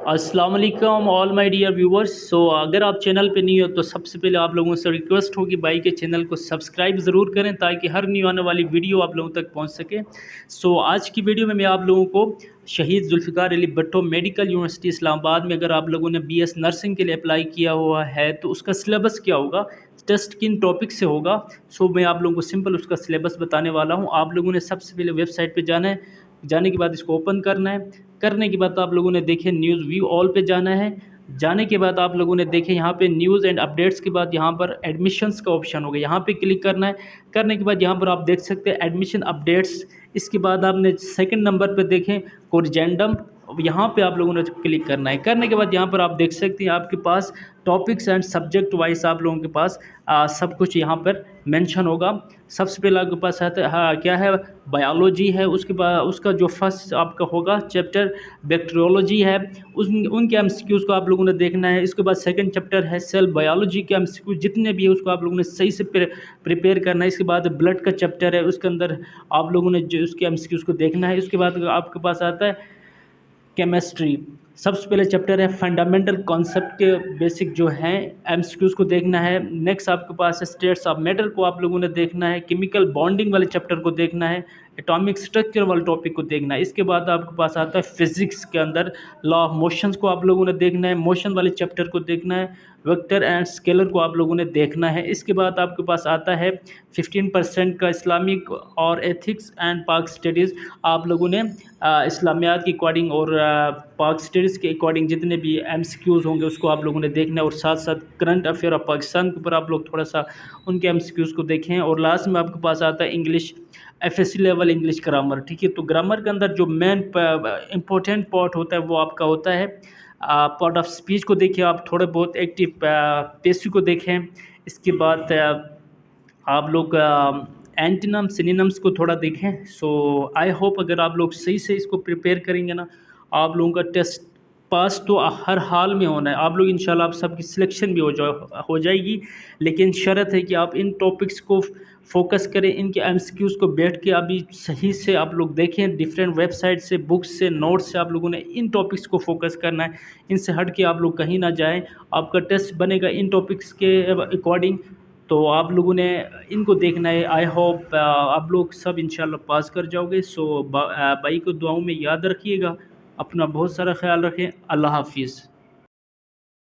अस्सलाम वालेकुम all my dear viewers. अगर आप चैनल पे नहीं हो तो सबसे पहले आप लोगों से रिक्वेस्ट होगी भाई के चैनल को सब्सक्राइब ज़रूर करें ताकि हर न्यू आने वाली वीडियो आप लोगों तक पहुंच सके। आज की वीडियो में मैं आप लोगों को शहीद जुल्फ़िकार अली भुट्टो मेडिकल यूनिवर्सिटी इस्लामाबाद में अगर आप लोगों ने बीएस नर्सिंग के लिए अप्लाई किया हुआ है तो उसका सिलेबस क्या होगा, टेस्ट किन टॉपिक से होगा। मैं आप लोगों को सिंपल उसका सिलेबस बताने वाला हूँ। आप लोगों ने सबसे पहले वेबसाइट पर जाना है, जाने के बाद इसको ओपन करना है। करने के बाद आप लोगों ने देखे न्यूज़ व्यू ऑल पे जाना है। जाने के बाद आप लोगों ने देखे यहाँ पे न्यूज़ एंड अपडेट्स के बाद यहाँ पर एडमिशन्स का ऑप्शन होगा, यहाँ पे क्लिक करना है। करने के बाद यहाँ पर आप देख सकते हैं एडमिशन अपडेट्स। इसके बाद आपने सेकंड नंबर पे देखें कोरिजेंडम, यहाँ पे आप लोगों ने क्लिक करना है। करने के बाद यहाँ पर आप देख सकते हैं आपके पास टॉपिक्स एंड सब्जेक्ट वाइज आप लोगों के पास सब कुछ यहाँ पर मेंशन होगा। सबसे पहले आपके पास आता है क्या है, बायोलॉजी है। उसके बाद उसका जो फर्स्ट आपका होगा चैप्टर बैक्टीरियोलॉजी है, उस उनके एमसीक्यूज़ को आप लोगों ने देखना है। इसके बाद सेकंड चैप्टर है सेल बायोलॉजी के एमसीक्यू जितने भी है उसको आप लोगों ने सही से प्रिपेयर करना है। इसके बाद ब्लड का चैप्टर है, उसके अंदर आप लोगों ने जो उसके एमसीक्यूज़ को देखना है। उसके बाद आपके पास आता है केमिस्ट्री। सबसे पहले चैप्टर है फंडामेंटल कॉन्सेप्ट के बेसिक जो हैं एमसीक्यूज़ को देखना है। नेक्स्ट आपके पास है स्टेट्स ऑफ मैटर को आप लोगों ने देखना है। केमिकल बॉन्डिंग वाले चैप्टर को देखना है। एटॉमिक स्ट्रक्चर वाले टॉपिक को देखना है। इसके बाद आपके पास आता है फिजिक्स के अंदर लॉ ऑफ मोशंस को आप लोगों ने देखना है। मोशन वाले चैप्टर को देखना है। वेक्टर एंड स्केलर को आप लोगों ने देखना है। इसके बाद आपके पास आता है 15% का इस्लामिक और एथिक्स एंड पाक स्टडीज़। आप लोगों ने इस्लामियात के अकॉर्डिंग और पाक स्टडीज़ के अकॉर्डिंग जितने भी एमसीक्यूज़ होंगे उसको आप लोगों ने देखना है। और साथ साथ करंट अफेयर ऑफ पाकिस्तान के ऊपर आप लोग थोड़ा सा उनके एमसीक्यूज़ को देखें। और लास्ट में आपके पास आता है English FSc level English grammar. ठीक है, तो ग्रामर के अंदर जो मेन इंपॉर्टेंट पार्ट होता है वो आपका होता है पार्ट ऑफ स्पीच को देखिए आप, थोड़े बहुत एक्टिव पेसिव को देखें। इसके बाद आप लोग एंटीनम सिनोनिम्स को थोड़ा देखें। आई होप अगर आप लोग सही से इसको प्रिपेयर करेंगे ना, आप लोगों का टेस्ट पास तो हर हाल में होना है। आप लोग इंशाल्लाह आप सबकी सिलेक्शन भी हो जाएगी, लेकिन शर्त है कि आप इन टॉपिक्स को फोकस करें। इनके एमसीक्यूज़ को बैठ के अभी सही से आप लोग देखें, डिफरेंट वेबसाइट से, बुक्स से, नोट्स से आप लोगों ने इन टॉपिक्स को फोकस करना है। इनसे हट के आप लोग कहीं ना जाएं। आपका टेस्ट बनेगा इन टॉपिक्स के अकॉर्डिंग, तो आप लोगों ने इनको देखना है। आई होप आप लोग सब इंशाल्लाह पास कर जाओगे। भाई को दुआओं में याद रखिएगा, अपना बहुत सारा ख्याल रखें। अल्लाह हाफिज़।